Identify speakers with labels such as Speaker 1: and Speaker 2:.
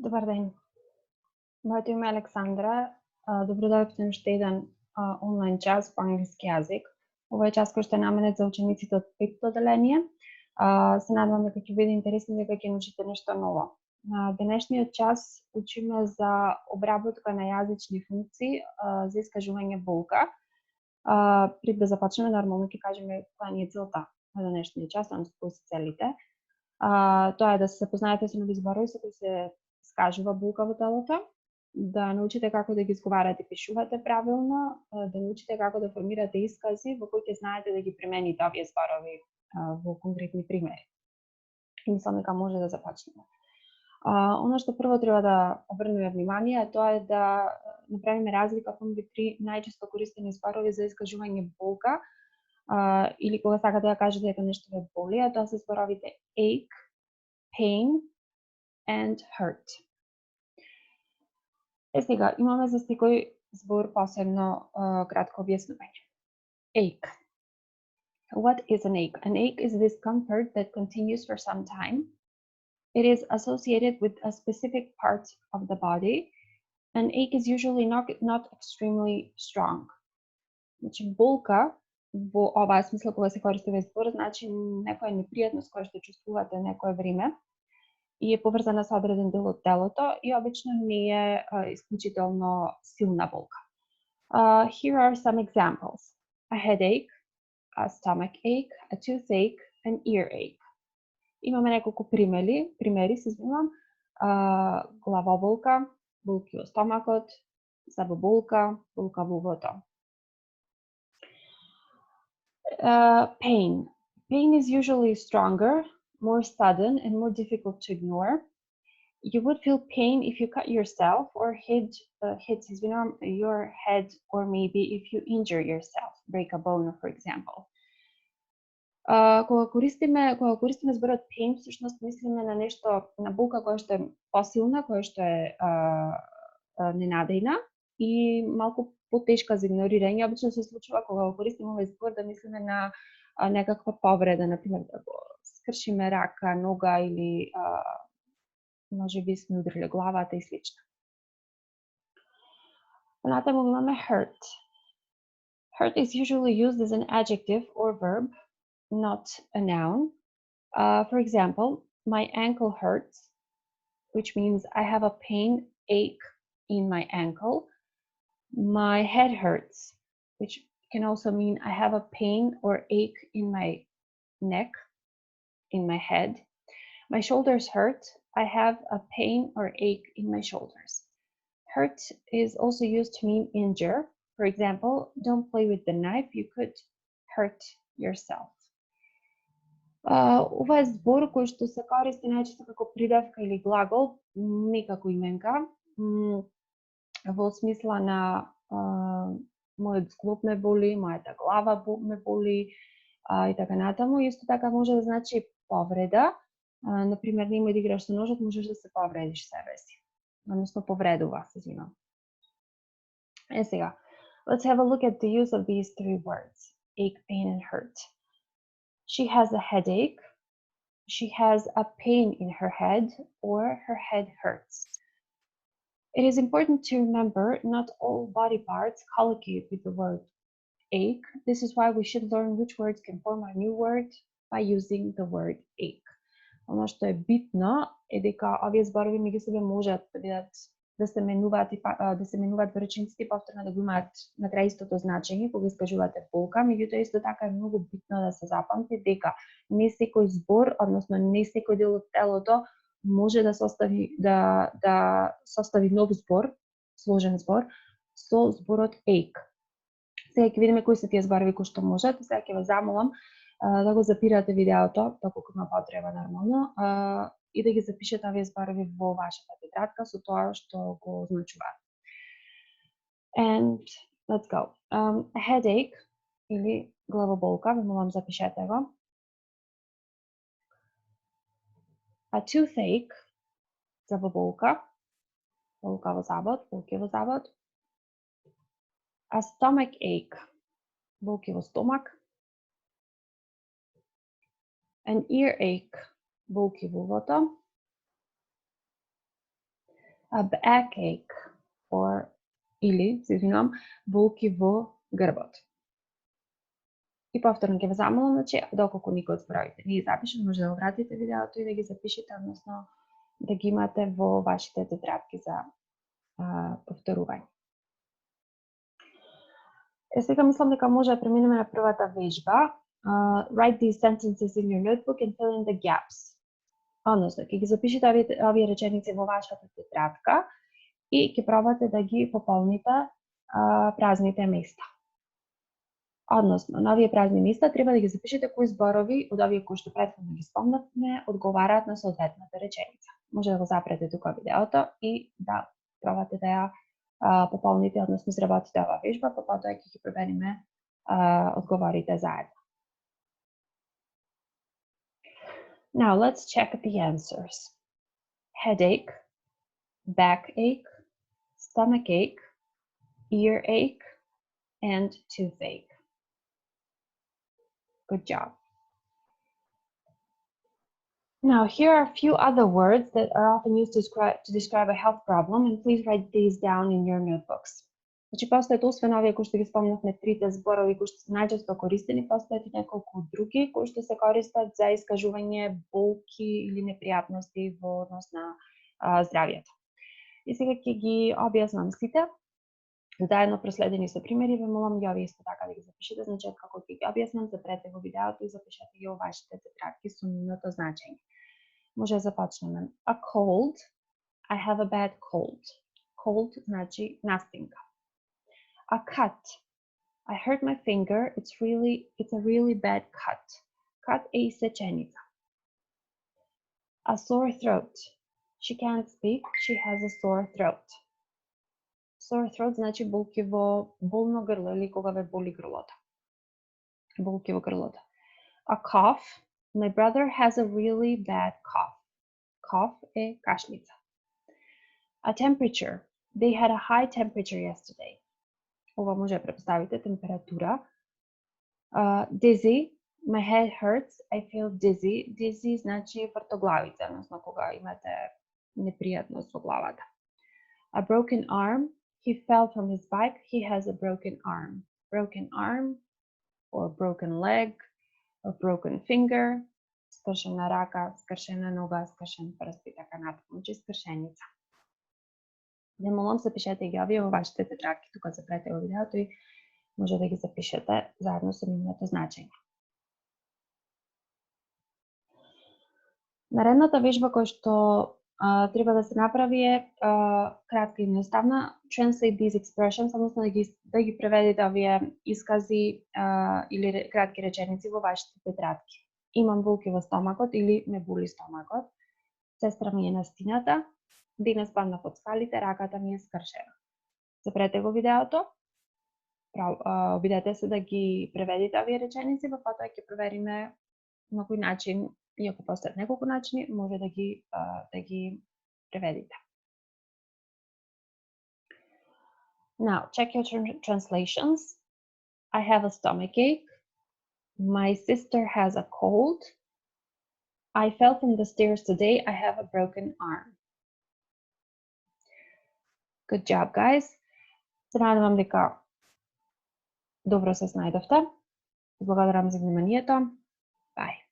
Speaker 1: Добар ден. Моето име е Александра. Добродојавте на уште еден онлайн час по англиски јазик. Ова е час кој што е наменет за учениците од 5-то оделение. Се надевам дека ќе биде интересно и дека ќе научите нешто ново. На денешниот час учиме за обработка на јазични функции за искажување болка. Пред да започнеме, нормално ќе кажеме која ни е целта на денешниот час, односно кои се целите. Тоа е да се запознаете со нови зборови со кои се искажува болка во телото, да научите како да ги изговарате и пишувате правилно, да научите како да формирате искази во кои ќе знаете да ги примените овие зборови во конкретни примери. И мислам дека може да започнеме. Оно што прво треба да обрнеме внимание е тоа е да направиме разлика помеѓу три најчесто користени зборови за искажување болка, или кога сакате да кажете дека нешто ве боли, а тоа се зборовите ache, pain and hurt. Сега имаме за секој збор посебно кратко објаснување. Ache. What is an ache? An ache is discomfort that continues for some time. It is associated with a specific part of the body. An ache is usually not extremely strong. Значи, болка во оваа смисла кога се користи овој збор, значи некоја непријатност која што чувствувате некое време и е поврзана со одреден дел од телото и обично не е исклучително силна болка. Here are some examples. A headache, a stomach ache, a toothache, an earache. Имаме неколку примери се извинувам. Главоболка, болки во стомакот, зъбоболка, болка во ухото. Pain. Pain is usually stronger, more sudden, and more difficult to ignore. You would feel pain if you cut yourself or hit your head, or maybe if you injure yourself, break a bone, for example. Кога користиме зборот pain, всушност мислиме на нешто, на болка која што е посилна, која што е ненадејна и малку потешка за игнорирање. Обично се случува кога го користиме овој збор да мислиме на некаква повреда, например да го скршиме рака, нога или може би сме удриле главата и слично. Понатаму имаме hurt. Hurt is usually used as an adjective or verb, not a noun. For example, my ankle hurts, which means I have a pain, ache in my ankle. My head hurts, which can also mean I have a pain or ache in my neck, in my head. My shoulders hurt. I have a pain or ache in my shoulders. Hurt is also used to mean injure. For example, don't play with the knife, you could hurt yourself. Ова е збор кој што се користи најчесто како придавка или глагол, не како именка, во смисла на мојот зглоб ме боли, мојата глава ме боли и така натаму. Исто така може да значи повреда. Например, немој да играш со ножот, можеш да се повредиш себе си. Односно повредува, се извинувам. Сега, let's have a look at the use of these three words, ache, pain, and hurt. She has a headache. She has a pain in her head, or her head hurts. It is important to remember not all body parts collocate with the word ache. This is why we should learn which words can form a new word by using the word ache. Оно што е битно е дека овие зборови меѓу себе можат да бидат да се менуваат во речениците и повторно да го имаат на крај истото значење кога искажувате болка, меѓутоа исто така е многу битно да се запамти дека не секој збор, односно не секој дел од телото може да состави нов збор, сложен збор со зборот ache. Сега ќе видиме кои се тие зборови кои што можат. Сега ќе ве замолам да го запирате видеото, доколку има потреба нормално, и да ги запишете овие зборови во вашата тетрадка со тоа што го означуваат. And let's go. A headache или главоболка, ве молам запишете го. A toothache, зъбоболка, болка во забот, болки во забот. A stomach ache, болки во стомак. An earache, болки во ухото. A backache или, се извинувам, болки во грбот. И повторно ќе ве замолам, значи, доколку никој од зборовите не ги запишете, може да го вратите видеото и да ги запишете, односно да ги имате во вашите тетрадки за повторување. Сега мислам дека може да преминеме на првата вежба. Write these sentences in your notebook and fill in the gaps. Односно, ќе ги запишете овие реченици во вашата тетрадка и ќе пробате да ги пополните празните места. Односно, на овие празни места треба да ги запишете кои зборови од овие кои што претходно ги спомнавме одговараат на соодветната реченица. Може да го запрете тука видеото и да пробате да ја пополните, односно изработите оваа вежба, па потоа ќе ги провериме одговорите заедно. Now let's check the answers. Headache, backache, stomachache, earache, and toothache. Good job. Now, here are a few other words that are often used to describe a health problem, and please write these down in your notebooks. Значи, постојат освен овие кои што ги спомнавме трите зборови кои што се најчесто користени, постојат и неколку други кои што се користат за искажување болки или непријатности во однос на здравјето. И сега ќе ги објаснам сите. Заедно проследени со примери, ве молам и овие исто така да ги запишете, значи како ќе ги објаснам, запрете го видеото и запишете ги во вашите тетрадки со нивното значење. Може да започнеме. A cold. I have a bad cold. Cold значи настинка. A cut. I hurt my finger. It's a really bad cut. Cut е исеченица. A sore throat. She can't speak. She has a sore throat. Sore throat значи болки во болно грло или кога ве боли грлото. Болки во грлото. A cough. My brother has a really bad cough. Cough е кашлица. A temperature. They had a high temperature yesterday. Ова може да препоставите температура. Dizzy. My head hurts. I feel dizzy. Dizzy значи вртоглавица, односно кога имате непријатност во главата. A broken arm. He fell from his bike. He has a broken arm. Broken arm or broken leg or broken finger. Скршена рака, скршена нога, скршен прст и така натаму. Значи скршеница. Не молам запишете ги овие во вашите тетрадки, тука запрете во видеото и може да ги запишете заедно со нивното значење. Наредната вежба која што треба да се направи е кратка и едноставна. Translate these expressions, односно да ги преведете овие искази или кратки реченици во вашите тетрадки. Имам болки во стомакот или ме боли стомакот. Сестра ми е настината. Денес паднав од скалите, раката ми е скршена. Запрете го видеото. Обидете се да ги преведите овие реченици, па потоа ќе провериме на кој начин, иако постојат неколку начини, може да ги преведите. Now, check your translations. I have a stomachache. My sister has a cold. I fell from the stairs today. I have a broken arm. Good job, guys. Се надевам дека добро се снајдовте. Благодарам за вниманието. Bye.